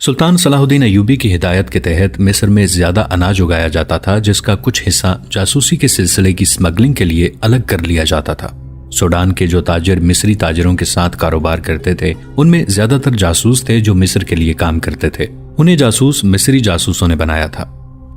سلطان صلاح الدین ایوبی کی ہدایت کے تحت مصر میں زیادہ اناج اگایا جاتا تھا، جس کا کچھ حصہ جاسوسی کے سلسلے کی سمگلنگ کے لیے الگ کر لیا جاتا تھا۔ سوڈان کے جو تاجر مصری تاجروں کے ساتھ کاروبار کرتے تھے، ان میں زیادہ تر جاسوس تھے جو مصر کے لیے کام کرتے تھے۔ انہیں جاسوس مصری جاسوسوں نے بنایا تھا۔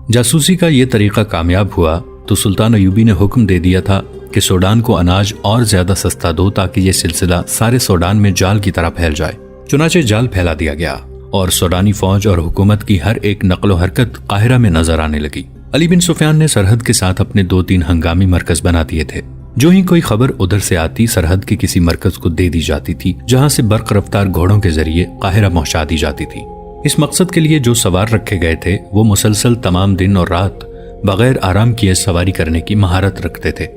جاسوسی کا یہ طریقہ کامیاب ہوا تو سلطان ایوبی نے حکم دے دیا تھا کہ سوڈان کو اناج اور زیادہ سستا دو تاکہ یہ سلسلہ سارے سوڈان میں جال کی طرح پھیل جائے۔ چنانچہ جال پھیلا دیا گیا اور سوڈانی فوج اور حکومت کی ہر ایک نقل و حرکت قاہرہ میں نظر آنے لگی۔ علی بن سفیان نے سرحد کے ساتھ اپنے 2-3 ہنگامی مرکز بنا دیے تھے۔ جو ہی کوئی خبر ادھر سے آتی، سرحد کے کسی مرکز کو دے دی جاتی تھی، جہاں سے برق رفتار گھوڑوں کے ذریعے قاہرہ پہنچا دی جاتی تھی۔ اس مقصد کے لیے جو سوار رکھے گئے تھے وہ مسلسل تمام دن اور رات بغیر آرام کیے سواری کرنے کی مہارت رکھتے تھے۔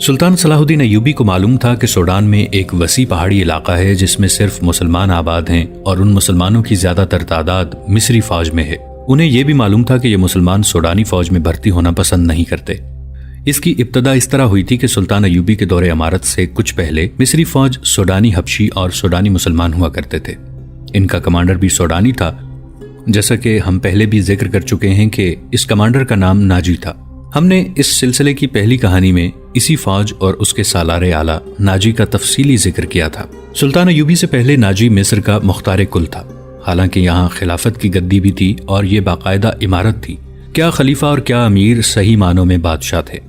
سلطان صلاح الدین ایوبی کو معلوم تھا کہ سوڈان میں ایک وسیع پہاڑی علاقہ ہے جس میں صرف مسلمان آباد ہیں اور ان مسلمانوں کی زیادہ تر تعداد مصری فوج میں ہے۔ انہیں یہ بھی معلوم تھا کہ یہ مسلمان سوڈانی فوج میں بھرتی ہونا پسند نہیں کرتے۔ اس کی ابتدا اس طرح ہوئی تھی کہ سلطان ایوبی کے دور امارت سے کچھ پہلے مصری فوج سوڈانی حبشی اور سوڈانی مسلمان ہوا کرتے تھے۔ ان کا کمانڈر بھی سوڈانی تھا، جیسا کہ ہم پہلے بھی ذکر کر چکے ہیں کہ اس کمانڈر کا نام ناجی تھا۔ ہم نے اس سلسلے کی پہلی کہانی میں اسی فوج اور اس کے سالار اعلیٰ ناجی کا تفصیلی ذکر کیا تھا۔ سلطان ایوبی سے پہلے ناجی مصر کا مختار کل تھا، حالانکہ یہاں خلافت کی گدی بھی تھی اور یہ باقاعدہ عمارت تھی۔ کیا خلیفہ اور کیا امیر صحیح معنوں میں بادشاہ تھے۔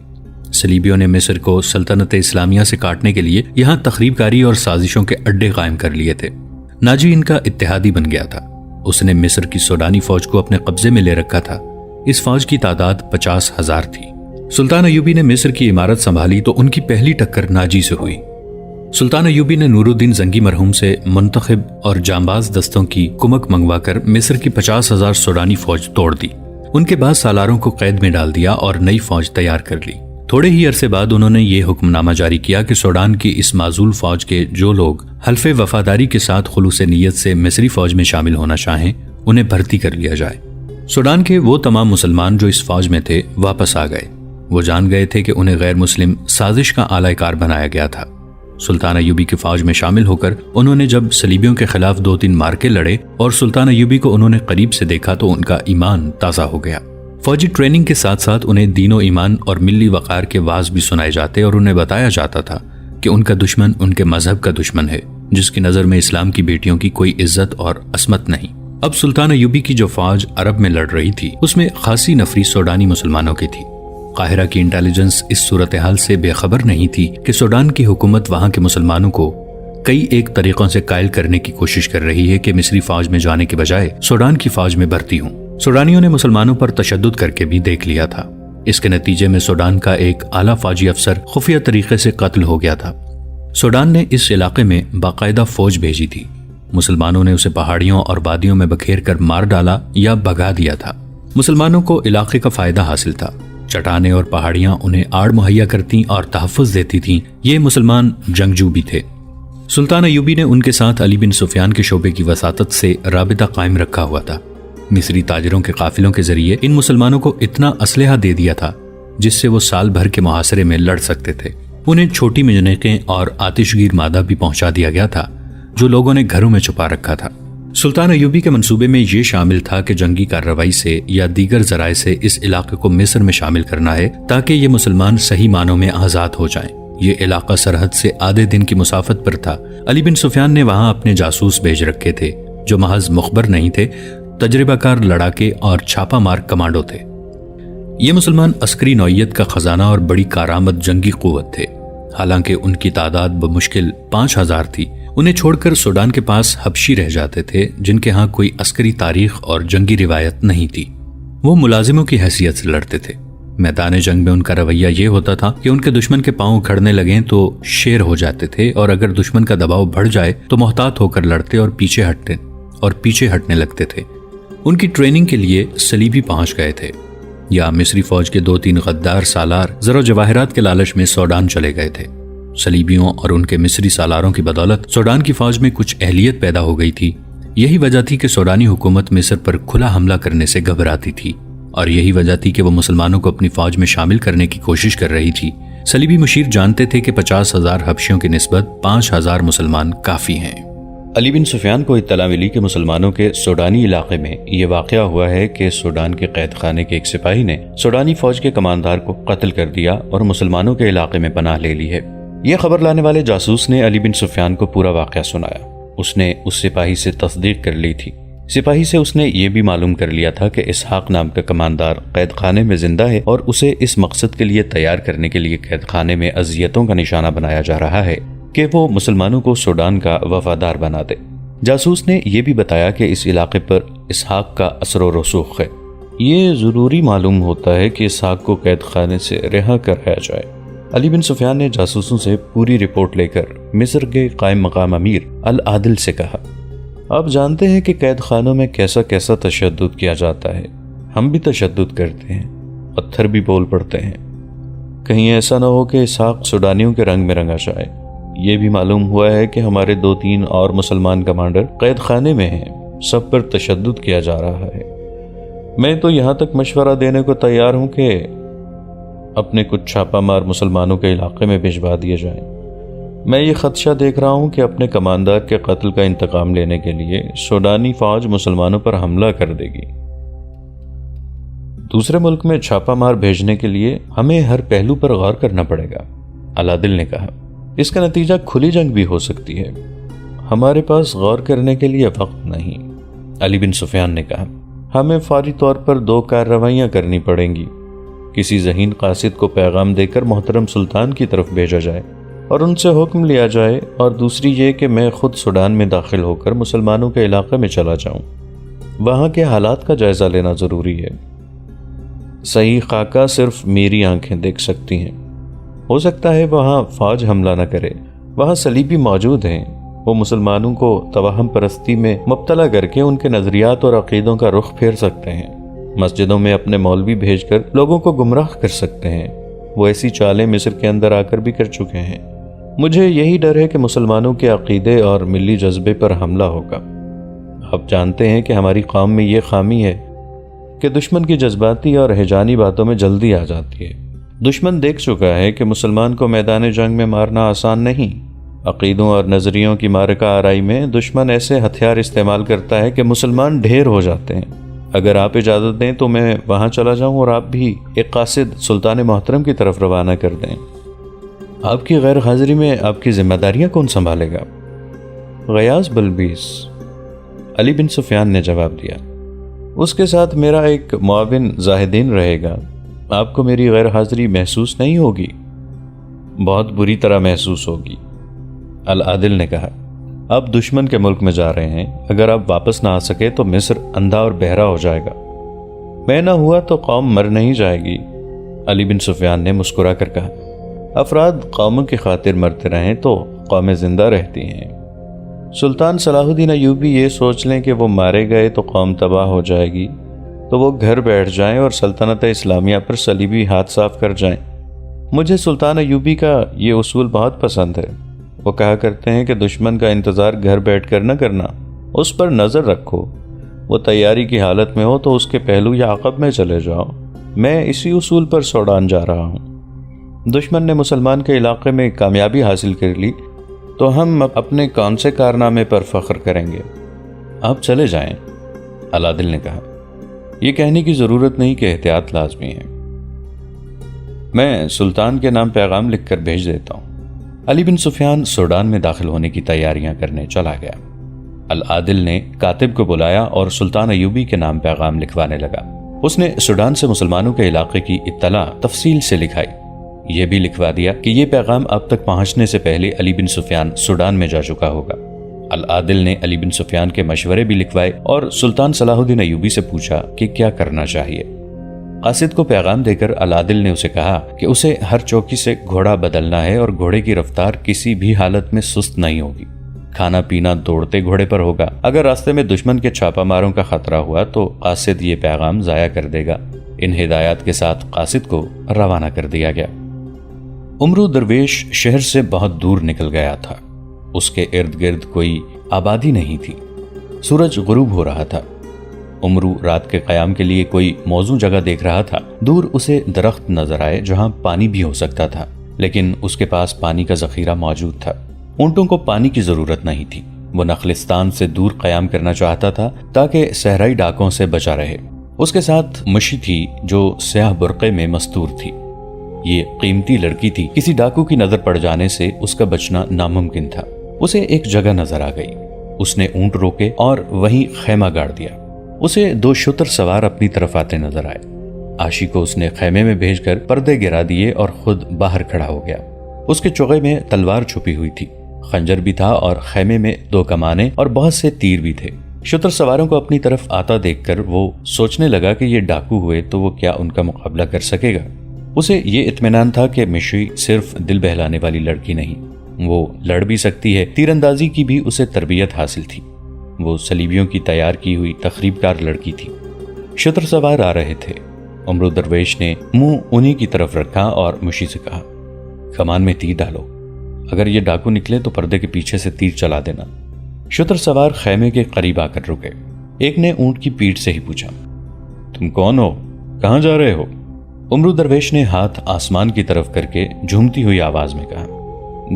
صلیبیوں نے مصر کو سلطنت اسلامیہ سے کاٹنے کے لیے یہاں تخریب کاری اور سازشوں کے اڈے قائم کر لیے تھے۔ ناجی ان کا اتحادی بن گیا تھا۔ اس نے مصر کی سوڈانی فوج کو اپنے قبضے میں لے رکھا تھا۔ اس فوج کی تعداد 50,000 تھی۔ سلطان ایوبی نے مصر کی عمارت سنبھالی تو ان کی پہلی ٹکر ناجی سے ہوئی۔ سلطان ایوبی نے نور الدین زنگی مرحوم سے منتخب اور جانباز دستوں کی کمک منگوا کر مصر کی 50,000 سوڈانی فوج توڑ دی۔ ان کے بعد سالاروں کو قید میں ڈال دیا اور نئی فوج تیار کر لی۔ تھوڑے ہی عرصے بعد انہوں نے یہ حکم نامہ جاری کیا کہ سوڈان کی اس معزول فوج کے جو لوگ حلف وفاداری کے ساتھ خلوص نیت سے مصری فوج میں شامل ہونا چاہیں، انہیں بھرتی کر لیا جائے۔ سوڈان کے وہ تمام مسلمان جو اس فوج میں تھے واپس آ گئے۔ وہ جان گئے تھے کہ انہیں غیر مسلم سازش کا اعلی کار بنایا گیا تھا۔ سلطان ایوبی کی فوج میں شامل ہو کر انہوں نے جب صلیبیوں کے خلاف 2-3 معرکے لڑے اور سلطان ایوبی کو انہوں نے قریب سے دیکھا تو ان کا ایمان تازہ ہو گیا۔ فوجی ٹریننگ کے ساتھ ساتھ انہیں دین و ایمان اور ملی وقار کے واعظ بھی سنائے جاتے اور انہیں بتایا جاتا تھا کہ ان کا دشمن ان کے مذہب کا دشمن ہے، جس کی نظر میں اسلام کی بیٹیوں کی کوئی عزت اور عصمت نہیں۔ اب سلطان ایوبی کی جو فوج عرب میں لڑ رہی تھی اس میں خاصی نفری سوڈانی مسلمانوں کی تھی۔ قاہرہ کی انٹیلیجنس اس صورتحال سے بے خبر نہیں تھی کہ سوڈان کی حکومت وہاں کے مسلمانوں کو کئی ایک طریقوں سے قائل کرنے کی کوشش کر رہی ہے کہ مصری فوج میں جانے کے بجائے سوڈان کی فوج میں بھرتی ہوں۔ سوڈانیوں نے مسلمانوں پر تشدد کر کے بھی دیکھ لیا تھا۔ اس کے نتیجے میں سوڈان کا ایک اعلیٰ فوجی افسر خفیہ طریقے سے قتل ہو گیا تھا۔ سوڈان نے اس علاقے میں باقاعدہ فوج بھیجی تھی۔ مسلمانوں نے اسے پہاڑیوں اور وادیوں میں بکھیر کر مار ڈالا یا بھگا دیا تھا۔ مسلمانوں کو علاقے کا فائدہ حاصل تھا۔ چٹانیں اور پہاڑیاں انہیں آڑ مہیا کرتی اور تحفظ دیتی تھیں۔ یہ مسلمان جنگجو بھی تھے۔ سلطان ایوبی نے ان کے ساتھ علی بن سفیان کے شعبے کی وساطت سے رابطہ قائم رکھا ہوا تھا۔ مصری تاجروں کے قافلوں کے ذریعے ان مسلمانوں کو اتنا اسلحہ دے دیا تھا جس سے وہ سال بھر کے محاصرے میں لڑ سکتے تھے۔ انہیں چھوٹی منجنیقیں اور آتش گیر مادہ بھی پہنچا دیا گیا تھا جو لوگوں نے گھروں میں چھپا رکھا تھا۔ سلطان ایوبی کے منصوبے میں یہ شامل تھا کہ جنگی کارروائی سے یا دیگر ذرائع سے اس علاقے کو مصر میں شامل کرنا ہے تاکہ یہ مسلمان صحیح معنوں میں آزاد ہو جائیں۔ یہ علاقہ سرحد سے آدھے دن کی مسافت پر تھا۔ علی بن سفیان نے وہاں اپنے جاسوس بھیج رکھے تھے جو محض مخبر نہیں تھے، تجربہ کار لڑاکے اور چھاپا مار کمانڈو تھے۔ یہ مسلمان عسکری نوعیت کا خزانہ اور بڑی کارآمد جنگی قوت تھے۔ حالانکہ ان کی تعداد بمشکل 5,000 تھی۔ انہیں چھوڑ کر سوڈان کے پاس حبشی رہ جاتے تھے جن کے ہاں کوئی عسکری تاریخ اور جنگی روایت نہیں تھی۔ وہ ملازموں کی حیثیت سے لڑتے تھے۔ میدان جنگ میں ان کا رویہ یہ ہوتا تھا کہ ان کے دشمن کے پاؤں اکھڑنے لگیں تو شیر ہو جاتے تھے، اور اگر دشمن کا دباؤ بڑھ جائے تو محتاط ہو کر لڑتے اور پیچھے ہٹنے لگتے تھے۔ ان کی ٹریننگ کے لیے صلیبی پہنچ گئے تھے یا مصری فوج کے 2-3 غدار سالار زر و جواہرات کے لالچ میں سوڈان چلے گئے تھے۔ صلیبیوں اور ان کے مصری سالاروں کی بدولت سوڈان کی فوج میں کچھ اہلیت پیدا ہو گئی تھی۔ یہی وجہ تھی کہ سوڈانی حکومت مصر پر کھلا حملہ کرنے سے گھبراتی تھی، اور یہی وجہ تھی کہ وہ مسلمانوں کو اپنی فوج میں شامل کرنے کی کوشش کر رہی تھی۔ صلیبی مشیر جانتے تھے کہ 50,000 حبشیوں کی نسبت 5,000 مسلمان کافی ہیں۔ علی بن سفیان کو اطلاع ملی کہ مسلمانوں کے سوڈانی علاقے میں یہ واقعہ ہوا ہے کہ سوڈان کے قید خانے کے ایک سپاہی نے سوڈانی فوج کے کماندار کو قتل کر دیا اور مسلمانوں کے علاقے میں پناہ لے لی ہے۔ یہ خبر لانے والے جاسوس نے علی بن سفیان کو پورا واقعہ سنایا۔ اس نے اس سپاہی سے تصدیق کر لی تھی۔ سپاہی سے اس نے یہ بھی معلوم کر لیا تھا کہ اسحاق نام کا کماندار قید خانے میں زندہ ہے اور اسے اس مقصد کے لیے تیار کرنے کے لیے قید خانے میں اذیتوں کا نشانہ بنایا جا رہا ہے کہ وہ مسلمانوں کو سوڈان کا وفادار بنا دے۔ جاسوس نے یہ بھی بتایا کہ اس علاقے پر اسحاق کا اثر و رسوخ ہے۔ یہ ضروری معلوم ہوتا ہے کہ اسحاق کو قید خانے سے رہا کرایا جائے۔ علی بن سفیان نے جاسوسوں سے پوری رپورٹ لے کر مصر کے قائم مقام امیر العادل سے کہا، آپ جانتے ہیں کہ قید خانوں میں کیسا کیسا تشدد کیا جاتا ہے، ہم بھی تشدد کرتے ہیں، پتھر بھی بول پڑتے ہیں، کہیں ایسا نہ ہو کہ اسحاق سوڈانیوں کے رنگ میں رنگا جائے۔ یہ بھی معلوم ہوا ہے کہ ہمارے 2-3 اور مسلمان کمانڈر قید خانے میں ہیں، سب پر تشدد کیا جا رہا ہے۔ میں تو یہاں تک مشورہ دینے کو تیار ہوں کہ اپنے کچھ چھاپا مار مسلمانوں کے علاقے میں بھجوا دیے جائیں۔ میں یہ خدشہ دیکھ رہا ہوں کہ اپنے کماندار کے قتل کا انتقام لینے کے لیے سوڈانی فوج مسلمانوں پر حملہ کر دے گی۔ دوسرے ملک میں چھاپا مار بھیجنے کے لیے ہمیں ہر پہلو پر غور کرنا پڑے گا، العادل نے کہا۔ اس کا نتیجہ کھلی جنگ بھی ہو سکتی ہے، ہمارے پاس غور کرنے کے لیے وقت نہیں۔ علی بن سفیان نے کہا، ہمیں فوری طور پر 2 کارروائیاں کرنی پڑیں گی۔ کسی ذہین قاصد کو پیغام دے کر محترم سلطان کی طرف بھیجا جائے اور ان سے حکم لیا جائے، اور دوسری یہ کہ میں خود سوڈان میں داخل ہو کر مسلمانوں کے علاقے میں چلا جاؤں۔ وہاں کے حالات کا جائزہ لینا ضروری ہے۔ صحیح خاکہ صرف میری آنکھیں دیکھ سکتی ہیں۔ ہو سکتا ہے وہاں فوج حملہ نہ کرے، وہاں صلیبی موجود ہیں، وہ مسلمانوں کو توہم پرستی میں مبتلا کر کے ان کے نظریات اور عقیدوں کا رخ پھیر سکتے ہیں۔ مسجدوں میں اپنے مولوی بھیج کر لوگوں کو گمراہ کر سکتے ہیں۔ وہ ایسی چالیں مصر کے اندر آ کر بھی کر چکے ہیں۔ مجھے یہی ڈر ہے کہ مسلمانوں کے عقیدے اور ملی جذبے پر حملہ ہوگا۔ آپ جانتے ہیں کہ ہماری قوم میں یہ خامی ہے کہ دشمن کی جذباتی اور ہیجانی باتوں میں جلدی آ جاتی ہے۔ دشمن دیکھ چکا ہے کہ مسلمان کو میدان جنگ میں مارنا آسان نہیں۔ عقیدوں اور نظریوں کی معرکہ آرائی میں دشمن ایسے ہتھیار استعمال کرتا ہے کہ مسلمان ڈھیر ہو جاتے ہیں۔ اگر آپ اجازت دیں تو میں وہاں چلا جاؤں اور آپ بھی ایک قاصد سلطان محترم کی طرف روانہ کر دیں۔ آپ کی غیر حاضری میں آپ کی ذمہ داریاں کون سنبھالے گا؟ غیاث بلبیس، علی بن سفیان نے جواب دیا۔ اس کے ساتھ میرا ایک معاون زاہدین رہے گا۔ آپ کو میری غیر حاضری محسوس نہیں ہوگی؟ بہت بری طرح محسوس ہوگی، العادل نے کہا۔ آپ دشمن کے ملک میں جا رہے ہیں، اگر آپ واپس نہ آ سکے تو مصر اندھا اور بہرا ہو جائے گا۔ میں نہ ہوا تو قوم مر نہیں جائے گی، علی بن سفیان نے مسکرا کر کہا۔ افراد قوموں کی خاطر مرتے رہیں تو قومیں زندہ رہتی ہیں۔ سلطان صلاح الدین ایوبی یہ سوچ لیں کہ وہ مارے گئے تو قوم تباہ ہو جائے گی، تو وہ گھر بیٹھ جائیں اور سلطنت اسلامیہ پر صلیبی ہاتھ صاف کر جائیں۔ مجھے سلطان ایوبی کا یہ اصول بہت پسند ہے۔ وہ کہا کرتے ہیں کہ دشمن کا انتظار گھر بیٹھ کر نہ کرنا، اس پر نظر رکھو۔ وہ تیاری کی حالت میں ہو تو اس کے پہلو یا عقب میں چلے جاؤ۔ میں اسی اصول پر سوڈان جا رہا ہوں۔ دشمن نے مسلمان کے علاقے میں کامیابی حاصل کر لی تو ہم اپنے کون سے کارنامے پر فخر کریں گے؟ آپ چلے جائیں، العادل نے کہا۔ یہ کہنے کی ضرورت نہیں کہ احتیاط لازمی ہے۔ میں سلطان کے نام پیغام لکھ کر بھیج دیتا ہوں۔ علی بن سفیان سوڈان میں داخل ہونے کی تیاریاں کرنے چلا گیا۔ العادل نے کاتب کو بلایا اور سلطان ایوبی کے نام پیغام لکھوانے لگا۔ اس نے سوڈان سے مسلمانوں کے علاقے کی اطلاع تفصیل سے لکھائی۔ یہ بھی لکھوا دیا کہ یہ پیغام اب تک پہنچنے سے پہلے علی بن سفیان سوڈان میں جا چکا ہوگا۔ العادل نے علی بن سفیان کے مشورے بھی لکھوائے اور سلطان صلاح الدین ایوبی سے پوچھا کہ کیا کرنا چاہیے۔ قاصد کو پیغام دے کر العادل نے اسے کہا کہ اسے ہر چوکی سے گھوڑا بدلنا ہے اور گھوڑے کی رفتار کسی بھی حالت میں سست نہیں ہوگی۔ کھانا پینا دوڑتے گھوڑے پر ہوگا۔ اگر راستے میں دشمن کے چھاپا ماروں کا خطرہ ہوا تو قاصد یہ پیغام ضائع کر دے گا۔ ان ہدایات کے ساتھ قاصد کو روانہ کر دیا گیا۔ عمرو درویش شہر سے بہت دور نکل گیا تھا۔ اس کے ارد گرد کوئی آبادی نہیں تھی۔ سورج غروب ہو رہا تھا۔ عمرو رات کے قیام کے لیے کوئی موزوں جگہ دیکھ رہا تھا۔ دور اسے درخت نظر آئے جہاں پانی بھی ہو سکتا تھا، لیکن اس کے پاس پانی کا ذخیرہ موجود تھا۔ اونٹوں کو پانی کی ضرورت نہیں تھی۔ وہ نخلستان سے دور قیام کرنا چاہتا تھا تاکہ صحرائی ڈاکوں سے بچا رہے۔ اس کے ساتھ مشی تھی جو سیاہ برقعے میں مستور تھی۔ یہ قیمتی لڑکی تھی، کسی ڈاکو کی نظر پڑ جانے سے اس کا بچنا ناممکن تھا۔ اسے ایک جگہ نظر آ گئی، اس نے اونٹ روکے اور وہیں خیمہ گاڑ دیا۔ اسے 2 شتر سوار اپنی طرف آتے نظر آئے۔ عاشی کو اس نے خیمے میں بھیج کر پردے گرا دیے اور خود باہر کھڑا ہو گیا۔ اس کے چوغے میں تلوار چھپی ہوئی تھی، خنجر بھی تھا اور خیمے میں 2 کمانیں اور بہت سے تیر بھی تھے۔ شتر سواروں کو اپنی طرف آتا دیکھ کر وہ سوچنے لگا کہ یہ ڈاکو ہوئے تو وہ کیا ان کا مقابلہ کر سکے گا۔ اسے یہ اطمینان تھا کہ مشی صرف دل بہلانے والی لڑکی نہیں، وہ لڑ بھی سکتی ہے۔ تیر اندازی کی بھی اسے تربیت حاصل تھی۔ وہ صلیبیوں کی تیار کی ہوئی تخریب کار لڑکی تھی۔ شتر سوار آ رہے تھے۔ عمرو درویش نے منہ انہی کی طرف رکھا اور مشی سے کہا، کمان میں تیر ڈالو، اگر یہ ڈاکو نکلے تو پردے کے پیچھے سے تیر چلا دینا۔ شتر سوار خیمے کے قریب آ کر رکے۔ ایک نے اونٹ کی پیٹھ سے ہی پوچھا، تم کون ہو، کہاں جا رہے ہو؟ عمرو درویش نے ہاتھ آسمان کی طرف کر کے جھومتی ہوئی آواز میں کہا،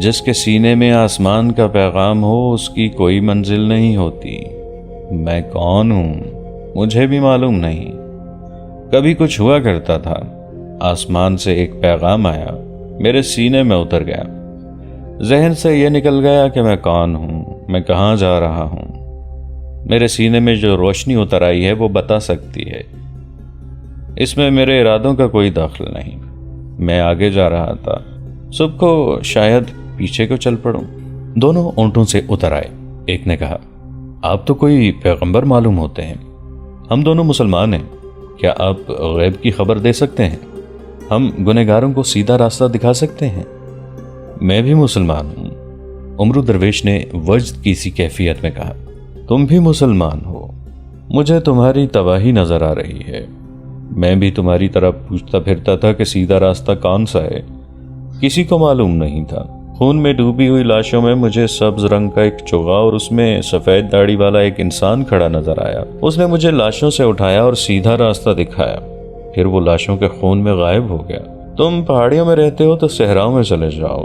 جس کے سینے میں آسمان کا پیغام ہو اس کی کوئی منزل نہیں ہوتی۔ میں کون ہوں مجھے بھی معلوم نہیں۔ کبھی کچھ ہوا کرتا تھا، آسمان سے ایک پیغام آیا، میرے سینے میں اتر گیا، ذہن سے یہ نکل گیا کہ میں کون ہوں، میں کہاں جا رہا ہوں۔ میرے سینے میں جو روشنی اتر آئی ہے وہ بتا سکتی ہے، اس میں میرے ارادوں کا کوئی دخل نہیں۔ میں آگے جا رہا تھا، صبح کو شاید پیچھے کو چل پڑوں۔ دونوں اونٹوں سے اتر آئے۔ ایک نے کہا، آپ تو کوئی پیغمبر معلوم ہوتے ہیں، ہم دونوں مسلمان ہیں، کیا آپ غیب کی خبر دے سکتے ہیں؟ ہم گنہگاروں کو سیدھا راستہ دکھا سکتے ہیں؟ میں بھی مسلمان ہوں، عمرو درویش نے وجد کی سی کیفیت میں کہا۔ تم بھی مسلمان ہو، مجھے تمہاری تباہی نظر آ رہی ہے۔ میں بھی تمہاری طرح پوچھتا پھرتا تھا کہ سیدھا راستہ کون سا ہے، کسی کو معلوم نہیں تھا۔ خون میں ڈوبی ہوئی لاشوں میں مجھے سبز رنگ کا ایک چوغا اور اس میں سفید داڑھی والا ایک انسان کھڑا نظر آیا۔ اس نے مجھے لاشوں سے اٹھایا اور سیدھا راستہ دکھایا، پھر وہ لاشوں کے خون میں غائب ہو گیا۔ تم پہاڑیوں میں رہتے ہو تو صحراؤں میں چلے جاؤ،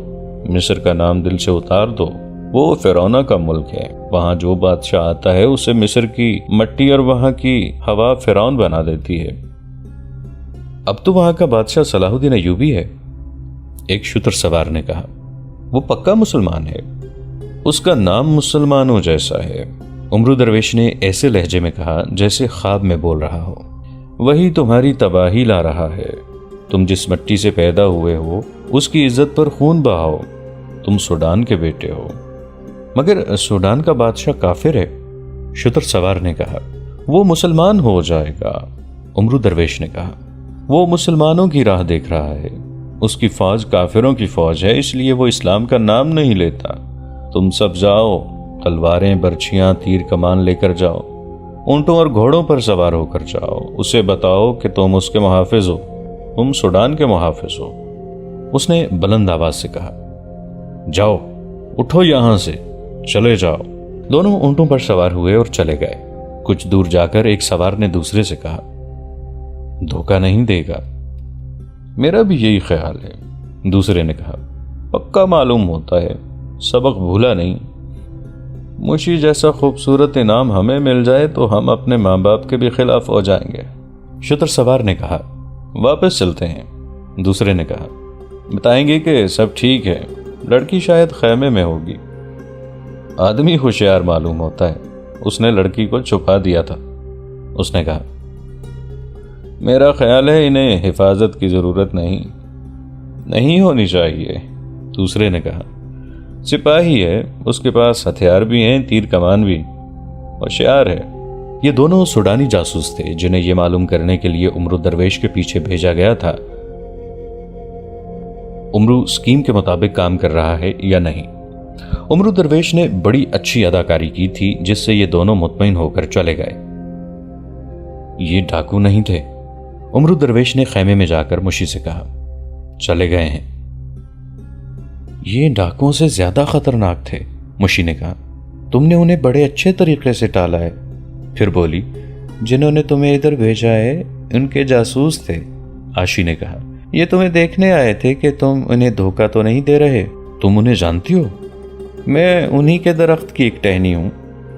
مصر کا نام دل سے اتار دو، وہ فرعون کا ملک ہے، وہاں جو بادشاہ آتا ہے اسے مصر کی مٹی اور وہاں کی ہوا فرعون بنا دیتی ہے۔ اب تو وہاں کا بادشاہ صلاح الدین ایوبی ہے، ایک شتر سوار نے کہا۔ وہ پکا مسلمان ہے، اس کا نام مسلمانوں جیسا ہے، عمرو درویش نے ایسے لہجے میں کہا جیسے خواب میں بول رہا ہو۔ وہی تمہاری تباہی لا رہا ہے، تم جس مٹی سے پیدا ہوئے ہو اس کی عزت پر خون بہاؤ۔ تم سوڈان کے بیٹے ہو، مگر سوڈان کا بادشاہ کافر ہے، شتر سوار نے کہا۔ وہ مسلمان ہو جائے گا، عمرو درویش نے کہا۔ وہ مسلمانوں کی راہ دیکھ رہا ہے، اس کی فوج کافروں کی فوج ہے، اس لیے وہ اسلام کا نام نہیں لیتا۔ تم سب جاؤ، تلواریں، برچھیاں، تیر کمان لے کر جاؤ، اونٹوں اور گھوڑوں پر سوار ہو کر جاؤ، اسے بتاؤ کہ تم اس کے محافظ ہو، تم سوڈان کے محافظ ہو۔ اس نے بلند آواز سے کہا، جاؤ، اٹھو یہاں سے، چلے جاؤ۔ دونوں اونٹوں پر سوار ہوئے اور چلے گئے۔ کچھ دور جا کر ایک سوار نے دوسرے سے کہا، دھوکہ نہیں دے گا؟ میرا بھی یہی خیال ہے، دوسرے نے کہا۔ پکا معلوم ہوتا ہے، سبق بھولا نہیں۔ مشی جیسا خوبصورت انعام ہمیں مل جائے تو ہم اپنے ماں باپ کے بھی خلاف ہو جائیں گے، شتر سوار نے کہا۔ واپس چلتے ہیں، دوسرے نے کہا۔ بتائیں گے کہ سب ٹھیک ہے، لڑکی شاید خیمے میں ہوگی۔ آدمی ہوشیار معلوم ہوتا ہے، اس نے لڑکی کو چھپا دیا تھا۔ اس نے کہا، میرا خیال ہے انہیں حفاظت کی ضرورت نہیں ہونی چاہیے، دوسرے نے کہا۔ سپاہی ہے، اس کے پاس ہتھیار بھی ہیں، تیر کمان بھی، ہوشیار ہے۔ یہ دونوں سوڈانی جاسوس تھے جنہیں یہ معلوم کرنے کے لیے عمرو درویش کے پیچھے بھیجا گیا تھا عمرو اسکیم کے مطابق کام کر رہا ہے یا نہیں۔ عمرو درویش نے بڑی اچھی اداکاری کی تھی جس سے یہ دونوں مطمئن ہو کر چلے گئے۔ یہ ڈاکو نہیں تھے، عمرو درویش نے خیمے میں جا کر مشی سے کہا۔ چلے گئے ہیں، یہ ڈاکوؤں سے زیادہ خطرناک تھے، مشی نے کہا۔ تم نے انہیں بڑے اچھے طریقے سے ٹالا ہے۔ پھر بولی، جنہوں نے تمہیں ادھر بھیجا ہے ان کے جاسوس تھے، عاشی نے کہا۔ یہ تمہیں دیکھنے آئے تھے کہ تم انہیں دھوکہ تو نہیں دے رہے، تم انہیں جانتی ہو؟ میں انہی کے درخت کی ایک ٹہنی ہوں،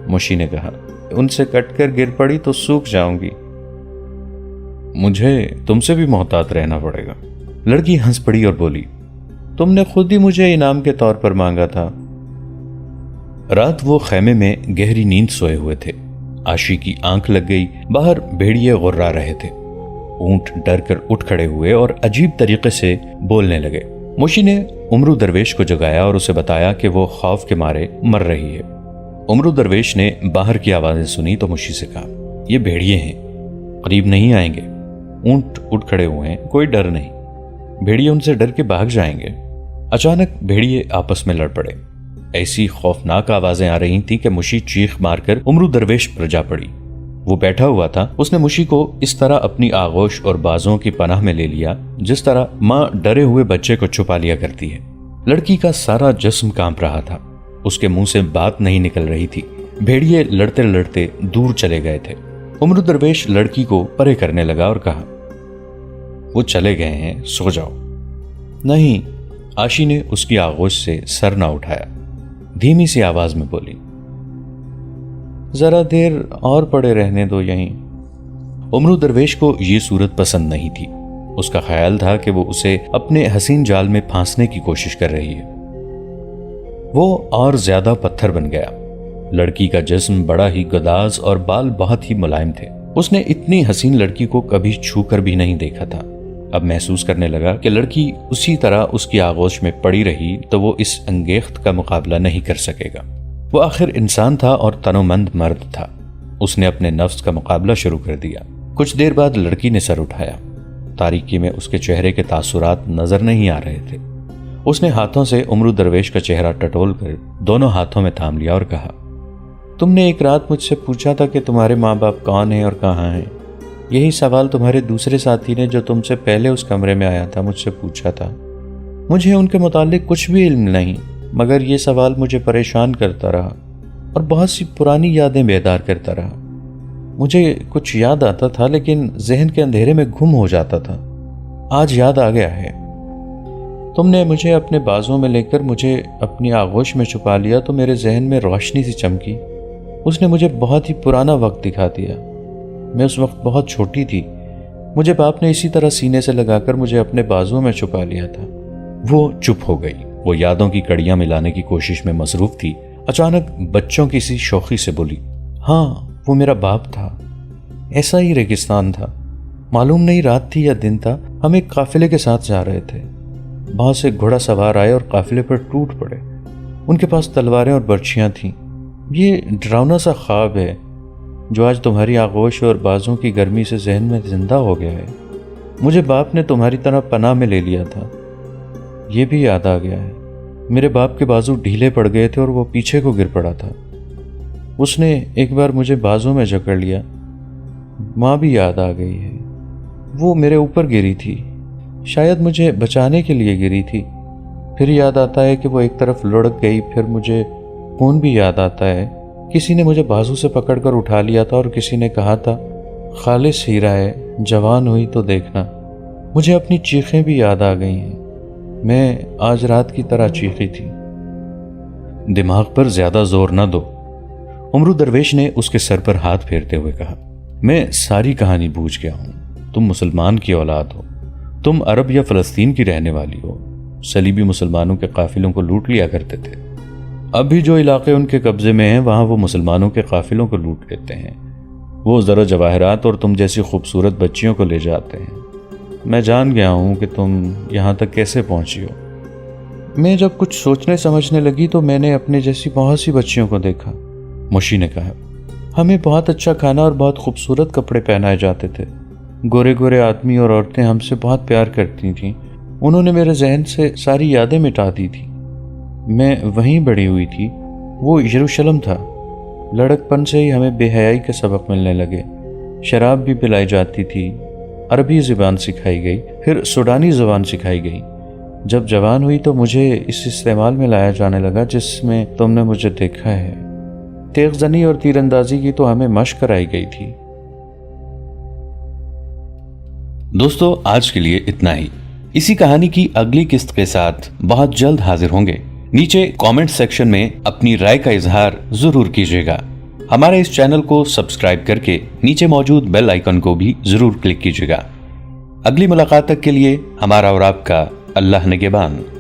مشی نے کہا، ان سے کٹ کر گر پڑی تو سوکھ جاؤں گی۔ مجھے تم سے بھی محتاط رہنا پڑے گا۔ لڑکی ہنس پڑی اور بولی، تم نے خود ہی مجھے انعام کے طور پر مانگا تھا۔ رات وہ خیمے میں گہری نیند سوئے ہوئے تھے۔ عاشی کی آنکھ لگ گئی۔ باہر بھیڑیے غرا رہے تھے۔ اونٹ ڈر کر اٹھ کھڑے ہوئے اور عجیب طریقے سے بولنے لگے۔ مشی نے عمرو درویش کو جگایا اور اسے بتایا کہ وہ خوف کے مارے مر رہی ہے۔ عمرو درویش نے باہر کی آوازیں سنی تو مشی سے کہا، یہ بھیڑیے ہیں، قریب نہیں آئیں گے۔ اونٹ اٹھ کھڑے ہوئے ہیں، کوئی ڈر نہیں، بھیڑیے ان سے ڈر کے بھاگ جائیں گے۔ اچانک بھیڑیے آپس میں لڑ پڑے۔ ایسی خوفناک آوازیں آ رہی تھیں کہ مشی چیخ مار کر عمرو درویش پر جا پڑی۔ وہ بیٹھا ہوا تھا۔ اس نے مشی کو اس طرح اپنی آغوش اور بازوں کی پناہ میں لے لیا جس طرح ماں ڈرے ہوئے بچے کو چھپا لیا کرتی ہے۔ لڑکی کا سارا جسم کانپ رہا تھا۔ اس کے منہ سے بات نہیں نکل رہی تھی۔ بھیڑیے لڑتے لڑتے دور چلے گئے تھے۔ عمرو درویش لڑکی کو پرے کرنے لگا اور کہا، وہ چلے گئے ہیں، سو جاؤ۔ نہیں، عاشی نے اس کی آغوش سے سر نہ اٹھایا۔ دھیمی سی آواز میں بولی، ذرا دیر اور پڑے رہنے دو یہیں۔ عمرو درویش کو یہ صورت پسند نہیں تھی۔ اس کا خیال تھا کہ وہ اسے اپنے حسین جال میں پھانسنے کی کوشش کر رہی ہے۔ وہ اور زیادہ پتھر بن گیا۔ لڑکی کا جسم بڑا ہی گداز اور بال بہت ہی ملائم تھے۔ اس نے اتنی حسین لڑکی کو کبھی چھو کر بھی نہیں دیکھا تھا۔ اب محسوس کرنے لگا کہ لڑکی اسی طرح اس کی آغوش میں پڑی رہی تو وہ اس انگیخت کا مقابلہ نہیں کر سکے گا۔ وہ آخر انسان تھا اور تنومند مرد تھا۔ اس نے اپنے نفس کا مقابلہ شروع کر دیا۔ کچھ دیر بعد لڑکی نے سر اٹھایا۔ تاریکی میں اس کے چہرے کے تاثرات نظر نہیں آ رہے تھے۔ اس نے ہاتھوں سے عمرو درویش کا چہرہ ٹٹول کر دونوں ہاتھوں میں تھام لیا اور کہا، تم نے ایک رات مجھ سے پوچھا تھا کہ تمہارے ماں باپ کون ہیں اور کہاں ہیں۔ یہی سوال تمہارے دوسرے ساتھی نے جو تم سے پہلے اس کمرے میں آیا تھا مجھ سے پوچھا تھا۔ مجھے ان کے متعلق کچھ بھی علم نہیں، مگر یہ سوال مجھے پریشان کرتا رہا اور بہت سی پرانی یادیں بیدار کرتا رہا۔ مجھے کچھ یاد آتا تھا لیکن ذہن کے اندھیرے میں گم ہو جاتا تھا۔ آج یاد آ گیا ہے۔ تم نے مجھے اپنے بازوں میں لے کر مجھے اپنی آغوش میں چھپا لیا تو میرے ذہن میں روشنی سی چمکی۔ اس نے مجھے بہت ہی پرانا وقت دکھا دیا۔ میں اس وقت بہت چھوٹی تھی۔ مجھے باپ نے اسی طرح سینے سے لگا کر مجھے اپنے بازوں میں چھپا لیا تھا۔ وہ چپ ہو گئی۔ وہ یادوں کی کڑیاں ملانے کی کوشش میں مصروف تھی۔ اچانک بچوں کی سی شوخی سے بولی، ہاں وہ میرا باپ تھا۔ ایسا ہی ریگستان تھا، معلوم نہیں رات تھی یا دن تھا۔ ہم ایک قافلے کے ساتھ جا رہے تھے۔ بہت سے گھوڑا سوار آئے اور قافلے پر ٹوٹ پڑے۔ ان کے پاس تلواریں اور برچیاں تھیں۔ یہ ڈراؤنا سا خواب ہے جو آج تمہاری آغوش اور بازوں کی گرمی سے ذہن میں زندہ ہو گیا ہے۔ مجھے باپ نے تمہاری طرح پناہ میں لے لیا تھا، یہ بھی یاد آ گیا ہے۔ میرے باپ کے بازو ڈھیلے پڑ گئے تھے اور وہ پیچھے کو گر پڑا تھا۔ اس نے ایک بار مجھے بازوں میں جکڑ لیا۔ ماں بھی یاد آ گئی ہے، وہ میرے اوپر گری تھی، شاید مجھے بچانے کے لیے گری تھی۔ پھر یاد آتا ہے کہ وہ ایک طرف لڑک گئی۔ پھر مجھے خون بھی یاد آتا ہے، کسی نے مجھے بازو سے پکڑ کر اٹھا لیا تھا اور کسی نے کہا تھا، خالص ہیرا ہے، جوان ہوئی تو دیکھنا۔ مجھے اپنی چیخیں بھی یاد آ گئی ہیں، میں آج رات کی طرح چیخی تھی۔ دماغ پر زیادہ زور نہ دو، عمرو درویش نے اس کے سر پر ہاتھ پھیرتے ہوئے کہا، میں ساری کہانی بوجھ گیا ہوں۔ تم مسلمان کی اولاد ہو، تم عرب یا فلسطین کی رہنے والی ہو۔ صلیبی مسلمانوں کے قافلوں کو لوٹ لیا کرتے تھے۔ اب بھی جو علاقے ان کے قبضے میں ہیں وہاں وہ مسلمانوں کے قافلوں کو لوٹ لیتے ہیں۔ وہ زر جواہرات اور تم جیسی خوبصورت بچیوں کو لے جاتے ہیں۔ میں جان گیا ہوں کہ تم یہاں تک کیسے پہنچی ہو۔ میں جب کچھ سوچنے سمجھنے لگی تو میں نے اپنے جیسی بہت سی بچیوں کو دیکھا، مشی نے کہا۔ ہمیں بہت اچھا کھانا اور بہت خوبصورت کپڑے پہنائے جاتے تھے۔ گورے گورے آدمی اور عورتیں ہم سے بہت پیار کرتی تھیں۔ انہوں نے میرے ذہن سے ساری یادیں مٹا دی تھی۔ میں وہیں بڑی ہوئی تھی، وہ یروشلم تھا۔ لڑک پن سے ہی ہمیں بے حیائی کے سبق ملنے لگے۔ شراب بھی پلائی جاتی تھی، عربی زبان سکھائی گئی، پھر سوڈانی زبان سکھائی گئی۔ جب جوان ہوئی تو مجھے اس استعمال میں لایا جانے لگا جس میں تم نے مجھے دیکھا ہے۔ تیغ زنی اور تیر اندازی کی تو ہمیں مشق کرائی گئی تھی۔ دوستو، آج کے لیے اتنا ہی۔ اسی کہانی کی اگلی قسط کے ساتھ بہت جلد حاضر ہوں گے۔ نیچے کامنٹ سیکشن میں اپنی رائے کا اظہار ضرور کیجیے گا۔ ہمارے اس چینل کو سبسکرائب کر کے نیچے موجود بیل آئیکن کو بھی ضرور کلک کیجیے گا۔ اگلی ملاقات تک کے لیے ہمارا اور آپ کا اللہ نگہبان۔